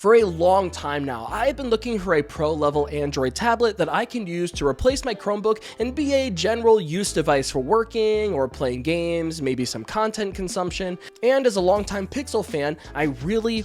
For a long time now, I've been looking for a pro-level Android tablet that I can use to replace my Chromebook and be a general use device for working or playing games, maybe some content consumption. And as a longtime Pixel fan, I really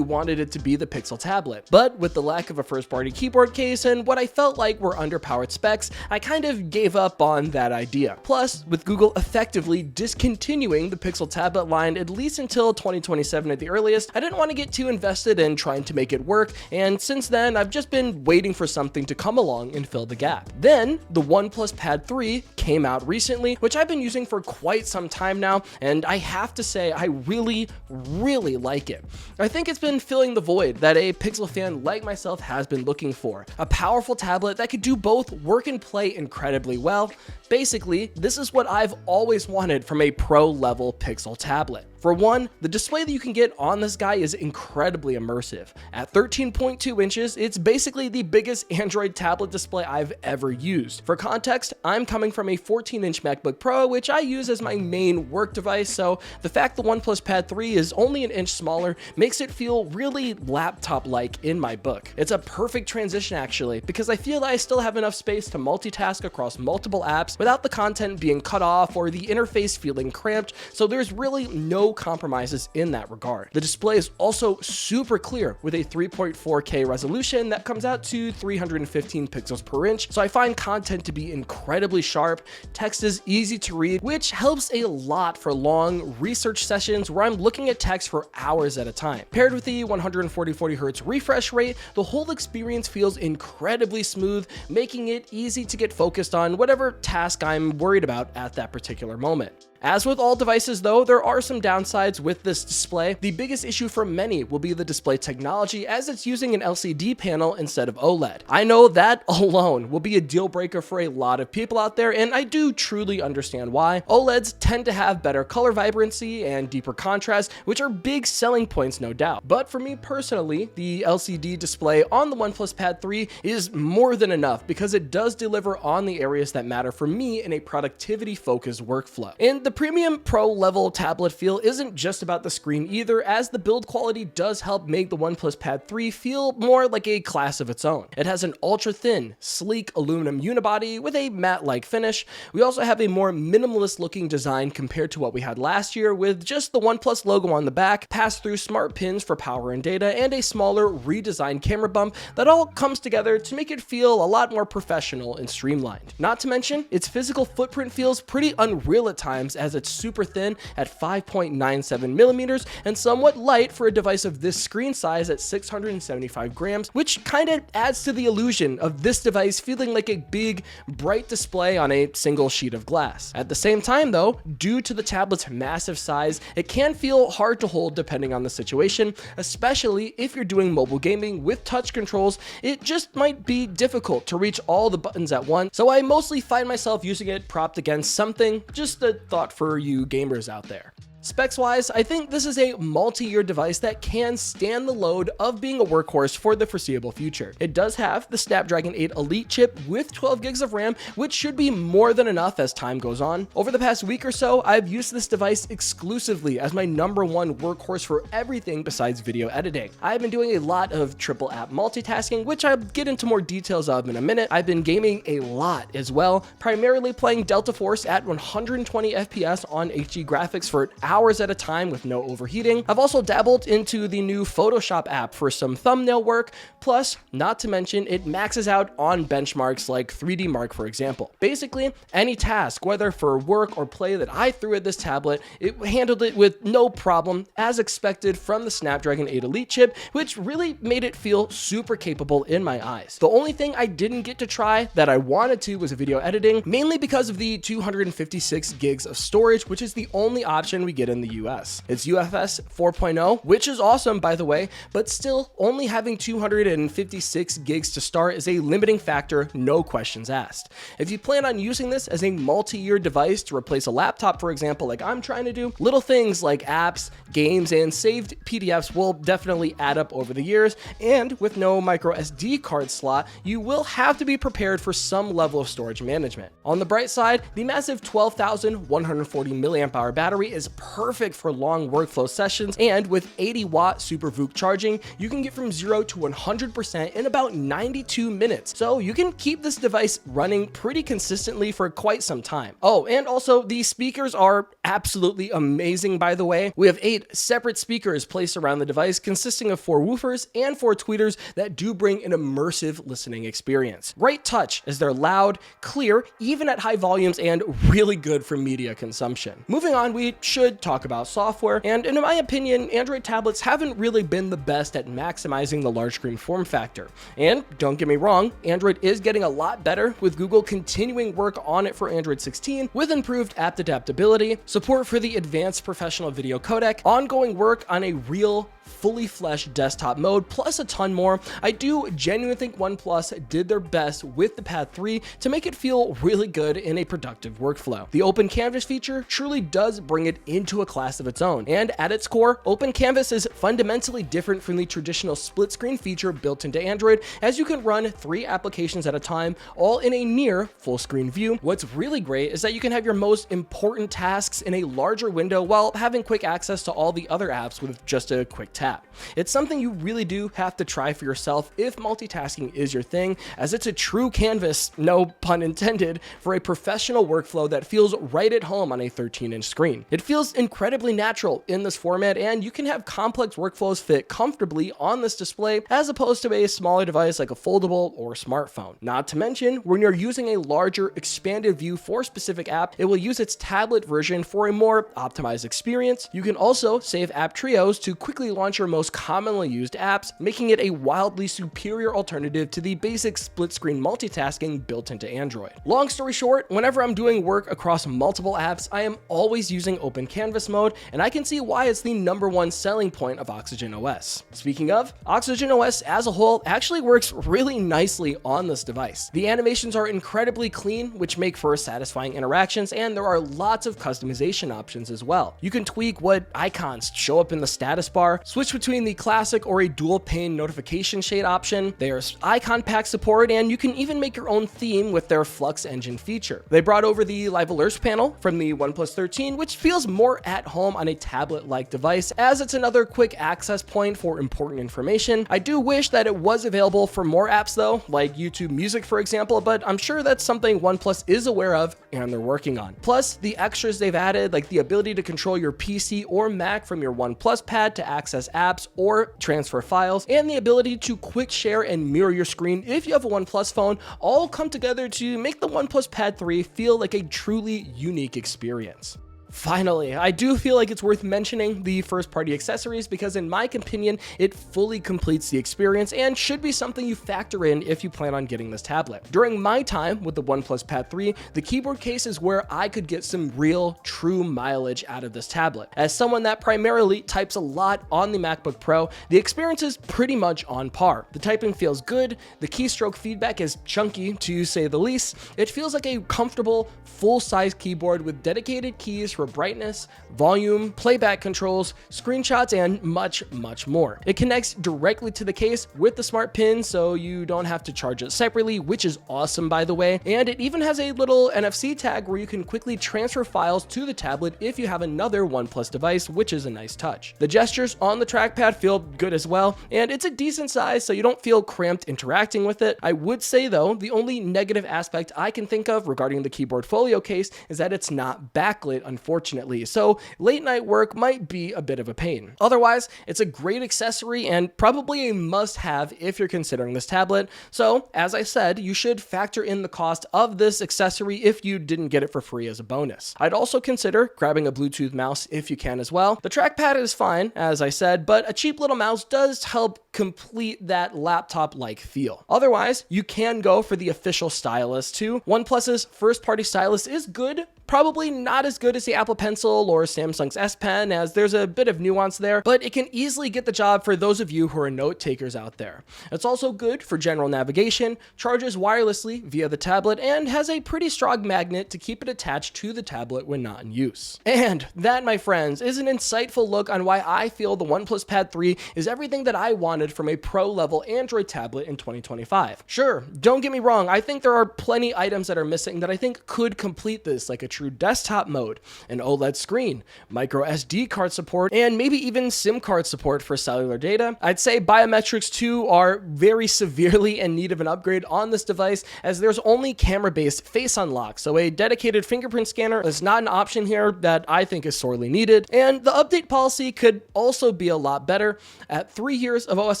wanted it to be the Pixel tablet. But with the lack of a first-party keyboard case and what I felt like were underpowered specs, I kind of gave up on that idea. Plus, with Google effectively discontinuing the Pixel tablet line at least until 2027 at the earliest, I didn't want to get too invested in trying to make it work, and since then I've just been waiting for something to come along and fill the gap. Then the OnePlus Pad 3 came out recently, which I've been using for quite some time now, and I have to say I really like it. I think it's been filling the void that a Pixel fan like myself has been looking for. A powerful tablet that could do both work and play incredibly well. Basically, this is what I've always wanted from a pro-level Pixel tablet. For one, the display that you can get on this guy is incredibly immersive. At 13.2 inches, it's basically the biggest Android tablet display I've ever used. For context, I'm coming from a 14-inch MacBook Pro, which I use as my main work device, so the fact the OnePlus Pad 3 is only an inch smaller makes it feel really laptop-like in my book. It's a perfect transition actually, because I feel I still have enough space to multitask across multiple apps without the content being cut off or the interface feeling cramped, so there's really no compromises in that regard. The display is also super clear with a 3.4K resolution that comes out to 315 pixels per inch, so I find content to be incredibly sharp. Text is easy to read, which helps a lot for long research sessions where I'm looking at text for hours at a time. Paired with the 140Hz refresh rate, the whole experience feels incredibly smooth, making it easy to get focused on whatever task I'm worried about at that particular moment. As with all devices though, there are some downsides with this display. The biggest issue for many will be the display technology, as it's using an LCD panel instead of OLED. I know that alone will be a deal breaker for a lot of people out there, and I do truly understand why. OLEDs tend to have better color vibrancy and deeper contrast, which are big selling points no doubt. But for me personally, the LCD display on the OnePlus Pad 3 is more than enough because it does deliver on the areas that matter for me in a productivity focused workflow. And the premium pro level tablet feel isn't just about the screen either, as the build quality does help make the OnePlus Pad 3 feel more like a class of its own. It has an ultra thin, sleek aluminum unibody with a matte-like finish. We also have a more minimalist looking design compared to what we had last year, with just the OnePlus logo on the back, pass-through smart pins for power and data, and a smaller redesigned camera bump that all comes together to make it feel a lot more professional and streamlined. Not to mention, its physical footprint feels pretty unreal at times, as it's super thin at 5.97 millimeters and somewhat light for a device of this screen size at 675 grams, which kind of adds to the illusion of this device feeling like a big, bright display on a single sheet of glass. At the same time though, due to the tablet's massive size, it can feel hard to hold depending on the situation, especially if you're doing mobile gaming with touch controls. It just might be difficult to reach all the buttons at once, so I mostly find myself using it propped against something. Just a thought for you gamers out there. Specs wise, I think this is a multi-year device that can stand the load of being a workhorse for the foreseeable future. It does have the Snapdragon 8 Elite chip with 12 gigs of RAM, which should be more than enough as time goes on. Over the past week or so, I've used this device exclusively as my #1 workhorse for everything besides video editing. I've been doing a lot of triple app multitasking, which I'll get into more details of in a minute. I've been gaming a lot as well, primarily playing Delta Force at 120 FPS on HD graphics for hours at a time with no overheating. I've also dabbled into the new Photoshop app for some thumbnail work, plus, not to mention, it maxes out on benchmarks like 3D Mark, for example. Basically, any task, whether for work or play that I threw at this tablet, it handled it with no problem, as expected from the Snapdragon 8 Elite chip, which really made it feel super capable in my eyes. The only thing I didn't get to try that I wanted to was video editing, mainly because of the 256 gigs of storage, which is the only option we get in the US. It's UFS 4.0, which is awesome by the way, but still only having 256 gigs to start is a limiting factor, no questions asked. If you plan on using this as a multi-year device to replace a laptop, for example, like I'm trying to do, little things like apps, games, and saved PDFs will definitely add up over the years, and with no micro SD card slot, you will have to be prepared for some level of storage management. On the bright side, the massive 12,140 mAh battery is perfect perfect for long workflow sessions, and with 80-watt SuperVOOC charging, you can get from 0 to 100% in about 92 minutes. So you can keep this device running pretty consistently for quite some time. Oh, and also the speakers are absolutely amazing, by the way. We have 8 separate speakers placed around the device, consisting of 4 woofers and 4 tweeters that do bring an immersive listening experience. Right touch, as they're loud, clear, even at high volumes, and really good for media consumption. Moving on, we should talk about software, and in my opinion, Android tablets haven't really been the best at maximizing the large screen form factor. And don't get me wrong, Android is getting a lot better, with Google continuing work on it for Android 16 with improved app adaptability, support for the advanced professional video codec, ongoing work on a real fully fleshed desktop mode, plus a ton more. I do genuinely think OnePlus did their best with the Pad 3 to make it feel really good in a productive workflow. The Open Canvas feature truly does bring it into a class of its own, and at its core, Open Canvas is fundamentally different from the traditional split screen feature built into Android, as you can run 3 applications at a time, all in a near full screen view. What's really great is that you can have your most important tasks in a larger window while having quick access to all the other apps with just a quick tap. It's something you really do have to try for yourself if multitasking is your thing, as it's a true canvas, no pun intended, for a professional workflow that feels right at home on a 13-inch screen. It feels incredibly natural in this format, and you can have complex workflows fit comfortably on this display as opposed to a smaller device like a foldable or smartphone. Not to mention, when you're using a larger expanded view for a specific app, it will use its tablet version for a more optimized experience. You can also save app trios to quickly launch your most commonly used apps, making it a wildly superior alternative to the basic split screen multitasking built into Android. Long story short, whenever I'm doing work across multiple apps, I am always using Open Canvas mode, and I can see why it's the #1 selling point of Oxygen OS. Speaking of, Oxygen OS as a whole actually works really nicely on this device. The animations are incredibly clean, which make for satisfying interactions, and there are lots of customization options as well. You can tweak what icons show up in the status bar, switch between the classic or a dual pane notification shade option. There's icon pack support, and you can even make your own theme with their Flux Engine feature. They brought over the Live Alerts panel from the OnePlus 13, which feels more at home on a tablet-like device, as it's another quick access point for important information. I do wish that it was available for more apps though, like YouTube Music for example, but I'm sure that's something OnePlus is aware of and they're working on. Plus, the extras they've added, like the ability to control your PC or Mac from your OnePlus Pad to access apps or transfer files, and the ability to quick share and mirror your screen if you have a OnePlus phone, all come together to make the OnePlus Pad 3 feel like a truly unique experience. Finally, I do feel like it's worth mentioning the first-party accessories because in my opinion, it fully completes the experience and should be something you factor in if you plan on getting this tablet. During my time with the OnePlus Pad 3, the keyboard case is where I could get some real, true mileage out of this tablet. As someone that primarily types a lot on the MacBook Pro, the experience is pretty much on par. The typing feels good, the keystroke feedback is chunky to say the least. It feels like a comfortable, full-size keyboard with dedicated keys for brightness, volume, playback controls, screenshots, and much, much more. It connects directly to the case with the smart pin, so you don't have to charge it separately, which is awesome by the way, and it even has a little NFC tag where you can quickly transfer files to the tablet if you have another OnePlus device, which is a nice touch. The gestures on the trackpad feel good as well, and it's a decent size so you don't feel cramped interacting with it. I would say though, the only negative aspect I can think of regarding the keyboard folio case is that it's not backlit, unfortunately, so late night work might be a bit of a pain. Otherwise, it's a great accessory and probably a must-have if you're considering this tablet. So, as I said, you should factor in the cost of this accessory if you didn't get it for free as a bonus. I'd also consider grabbing a Bluetooth mouse if you can as well. The trackpad is fine, as I said, but a cheap little mouse does help complete that laptop-like feel. Otherwise, you can go for the official stylus too. OnePlus's first-party stylus is good, probably not as good as the Apple Pencil or Samsung's S Pen, as there's a bit of nuance there, but it can easily get the job for those of you who are note takers out there. It's also good for general navigation, charges wirelessly via the tablet, and has a pretty strong magnet to keep it attached to the tablet when not in use. And that, my friends, is an insightful look on why I feel the OnePlus Pad 3 is everything that I wanted from a pro-level Android tablet in 2025. Sure, don't get me wrong, I think there are plenty items that are missing that I think could complete this like a true true desktop mode, an OLED screen, micro SD card support, and maybe even SIM card support for cellular data. I'd say biometrics too are very severely in need of an upgrade on this device, as there's only camera-based face unlock, so a dedicated fingerprint scanner is not an option here that I think is sorely needed. And the update policy could also be a lot better. At 3 years of OS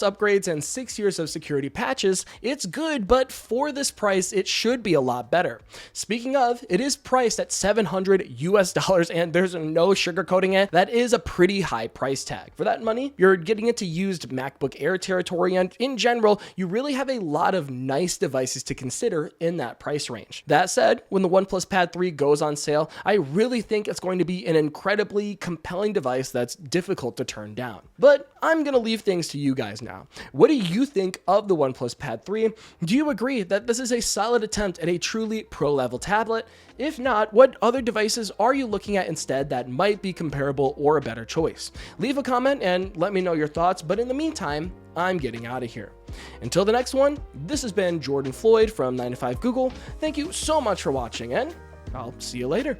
upgrades and 6 years of security patches, it's good, but for this price, it should be a lot better. Speaking of, it is priced at $700 and there's no sugarcoating it. That is a pretty high price tag. For that money, you're getting into used MacBook Air territory, and in general, you really have a lot of nice devices to consider in that price range. That said, when the OnePlus Pad 3 goes on sale, I really think it's going to be an incredibly compelling device that's difficult to turn down. But I'm going to leave things to you guys now. What do you think of the OnePlus Pad 3? Do you agree that this is a solid attempt at a truly pro-level tablet? If not, what other devices are you looking at instead that might be comparable or a better choice? Leave a comment and let me know your thoughts, but in the meantime, I'm getting out of here. Until the next one, this has been Jordan Floyd from 9to5 Google. Thank you so much for watching, and I'll see you later.